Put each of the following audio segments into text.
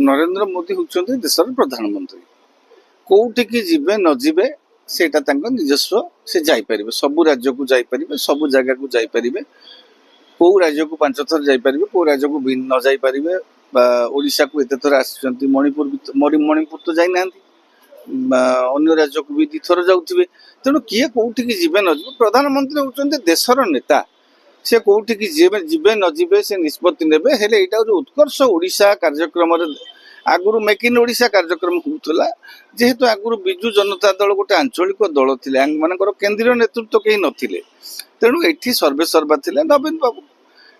नरेंद्र मोदी होउछन्ति देशर प्रधानमंत्री कोउटिकी जिबे न जिबे सेटा तांको निजस्व से जाई परिबे सब राज्य को जाई परिबे सब जगह को जाई परिबे को राज्य को 5 थर जाई परिबे को राज्य को न जाई परिबे ओडिशा को एते थर आछन्ति मणिपुर तो जाई नांती अन्य राज्य को भी 2 थर जाउथिबे तेणु किए कोउटिकी जिबे न जिबे प्रधानमंत्री होउछन्ति देशर नेता से कोउटिकी जिबे न जिबे से निष्पत्ति नेबे हेले एटा जो उत्कर्ष ओडिशा कार्यक्रम आगुरी मेक इन ओडिशा कार्यक्रम होउतला जेहेतु आगुरी बिजु जनता दल गोटे आंचलिक दल थिले मानकर केंद्रीय नेतृत्व केही नथिले तेणु एठी सर्वे सर्वा थिले नवीन बाबू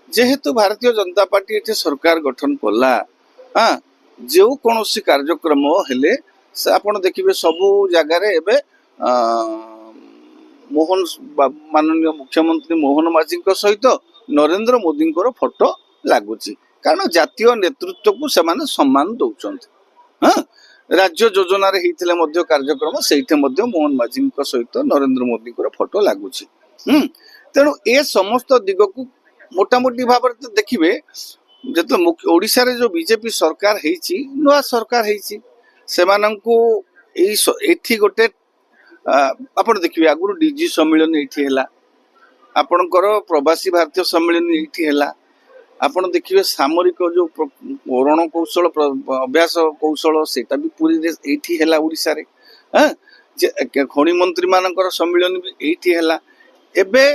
जेहेतु भारतीय जनता पार्टी एठी सरकार गठन कला हाँ जो कौन कार्यक्रम हेले आपण देखिए सबू जगार एबे मोहन माननीय मुख्यमंत्री मोहन माझी सहित नरेंद्र मोदी फोटो लगुच कारण जातीय नेतृत्व को सेमाने सम्मान दौरान हाँ राज्य योजन कार्यक्रम से मोहन माझी सहित नरेंद्र मोदी फोटो लगुच तेणु ए समस्त दिग को मोटामोटी भाव देखिए जो ओडिशा रे जो बीजेपी सरकार हेची नुआ सरकार हेची सेमानंकु एठी गोटे आपण देखिए आगुरु डीजी सम्मेलन एठी हैला आपणकर प्रवासी भारतीय सम्मेलन एठी हैला आपण देखिए सामरिक जो रण कौशल अभ्यास कौशल सेटा भी पूरी एठी हैला ओडिशा रे हां खनि मंत्री मानकर सम्मेलन भी एठी हैला एबे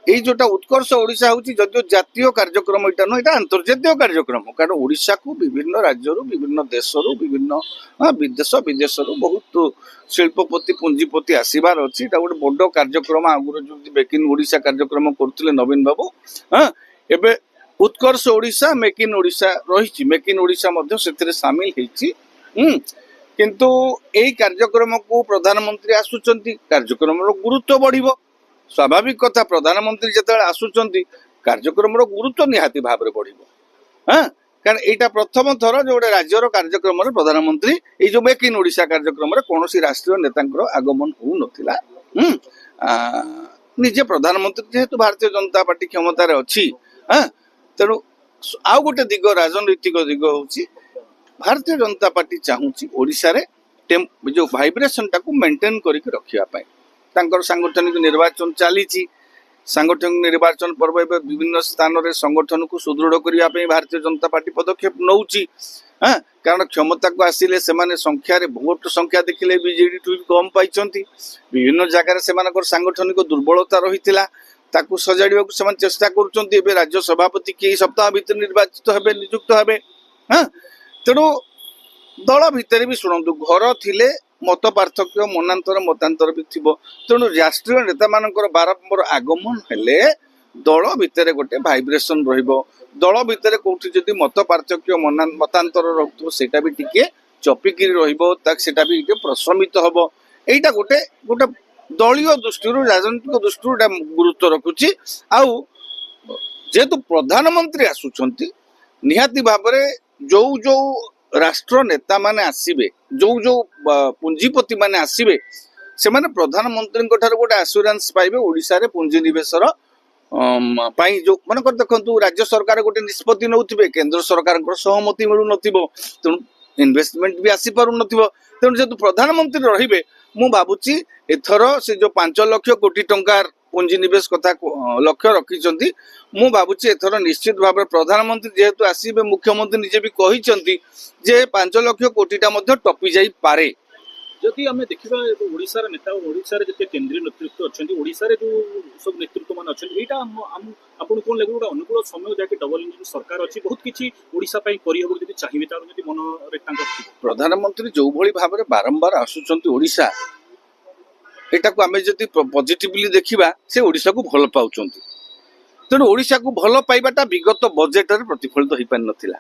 এই যেটা উৎকর্ষ ওড়িশা হচ্ছে যদিও জাতীয় কার্যক্রম এটা নয় এটা আন্তর্জাতিক কার্যক্রম কারণ ওড়িশা কু বিভিন্ন রাজ্যর বিভিন্ন দেশর বিভিন্ন বিদেশর বহুত শিল্পপতি পুঞ্জিপতি আসিবার ଅଛି এটা ଗୋଟେ বড় কার্যক্রম আগুరు যদি মেক ইন ওড়িশা কার্যক্রম করুଥିଲେ নবীন বাবু হ্যাঁ এবে উৎকর্ষ ওড়িশা মেক ইন ওড়িশা রহিছি মেক ইন ওড়িশা মধ্যে সেতিরে শামিল ହେଇଛି কিন্তু এই কার্যক্রমକୁ প্রধানমন্ত্রী আসুଛନ୍ତି কার্যক্রমର গুরুত্ব বঢ়িব स्वाभाविक कथा प्रधानमंत्री जिते आसुंच कार्यक्रम गुरुत्व निहाती भाव में बढ़ हाँ कारण यहाँ प्रथम थर जो गोटे राज्यर कार्यक्रम प्रधानमंत्री ये जो मेक इन ओडिशा कार्यक्रम कौन राष्ट्रीय नेता आगमन हो नाला निजे प्रधानमंत्री जेहेतु भारतीय जनता पार्टी क्षमतार अच्छी हाँ तेणु आउ गोटे दिग राजनैतिक दिग हूँ भारतीय जनता पार्टी चाहूँगी ओडिशा रे जो भाइब्रेशन टाको मेंटेन करके रखापी सांगठनिक निर्वाचन चली सांगठनिक निर्वाचन पर्व विभिन्न स्थान में संगठन को सुदृढ़ करने भारतीय जनता पार्टी पदक्षेप नौची हाँ कारण क्षमता को आसिले से संख्यार भोट संख्या देखिले बीजेडी ठू कम पाई विभिन्न जगार से सांगठनिक दुर्बलता रही सजाड़ा से चेष्टा कर राज्य सभापति कई सप्ताह भीतर निर्वाचित हे नियुक्त हे हाँ तेणु दल भितर भी शुणु घर थिले मत पार्थक्य मतांतर भी थी तेणु राष्ट्रीय नेता मानकर बारंबार आगमन हेले दल भितर गोटे भाइब्रेशन दल भितर कोठी जदि मत पार्थक्य मतांतर रोटा भी टिके चपिकी रहा भी प्रशमित हम यहीटा गोटे गोटे दलीय दृष्टि राजनीतिक दृष्टि गुरुत्व रखुची आउ जेहेतु प्रधानमंत्री आसुंच निहाती भाव जो जो राष्ट्र नेता माने आसीबे जो जो पुंजीपति माने आसीबे से माने प्रधानमंत्री गोटे आश्योरेंस पाइबे ओडिशा रे पुंजी निवेशर पाई जो मन कर देखंतु राज्य सरकार गोटे निष्पत्ति नौथिबे केंद्र सरकार सहमति मिलु नथिबो तेणु इन्वेस्टमेंट भी आसी पारु नथिबो तेणु जेतु प्रधानमंत्री रहिबे मु भाबुची एथर से जो 5 लाख कोटी टंका पुंजी निवेश कथा लक्ष्य रखिंट मु भावुची एथर निश्चित भाव प्रधानमंत्री जेहेतु आसबे मुख्यमंत्री निजे भी कहते जे 5 लाख कोटीटा टपी जाई पारे जदि आम देखा ओडिशार नेता ओडिशार जिते केंद्रीय नेतृत्व अच्छा ओडिशार जो सब नेतृत्व मान अच्छा यहाँ आपको कौन लगे गोटे अनुकूल समय जैसे डबल इंजिन सरकार अच्छी बहुत किसी ओडिशा चाहिए चाहिए तार मन प्रधानमंत्री जो भली भाव में बारंबार आसुंच ओडिशा एटा को आमे जदि पॉजिटिवली देखिबा से ओडिशा को भल पाउचंती तेणु ओडिशा को भल पाइबाटा विगत बजेट रे प्रतिफलित हो पार नथिला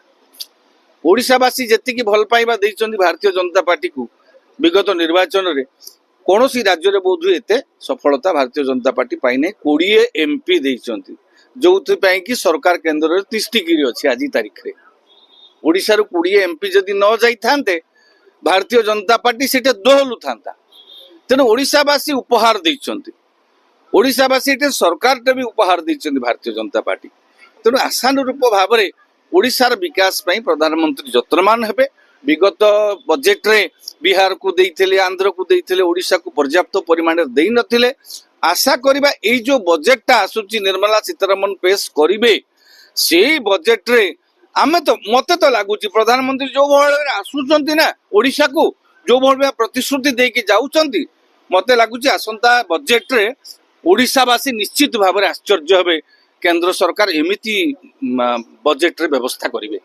ओडिशावासी जेतिकी भल पाइबा दैचंती भारतीय जनता पार्टी को विगत निर्वाचन रे कौनसी राज्य रे बोधु एते सफलता भारतीय जनता पार्टी पाई नै 20 एमपी दैचंती जोथि पई कि सरकार केंद्र रे तिष्टिगिरी अछि आज तारीख रे ओडिशा रो 20 एमपी जदि न जाई थांते भारतीय जनता पार्टी सेटे दोहलु थांता तेणु ओडिशावासी उपहार देइचंती ओडिशावासी एटे सरकार भी उपहार देइचंती भारतीय जनता पार्टी तेणु आशानुरूप भाव में ओडिशार विकास पई प्रधानमंत्री यत्नमान हेबे विगत बजेट रे बिहार को देइथिले आंध्र को देइथिले ओडिशा को पर्याप्त परिमाण देई नथिले आशा करिबा एई जो बजेटटा आसुची निर्मला सीतारमण पेश करिवे सेई बजेट रे आमे तो मते तो लागुची प्रधानमंत्री जो भाव आसुचंती ना ओडिशा को जो भाव प्रतिश्रुति देकी जाउचंती मते लागुची आसंता बजेट रे ओडिशावासी निश्चित भाव आश्चर्य हेबे केंद्र सरकार एमिति बजेट रे व्यवस्था करिवे।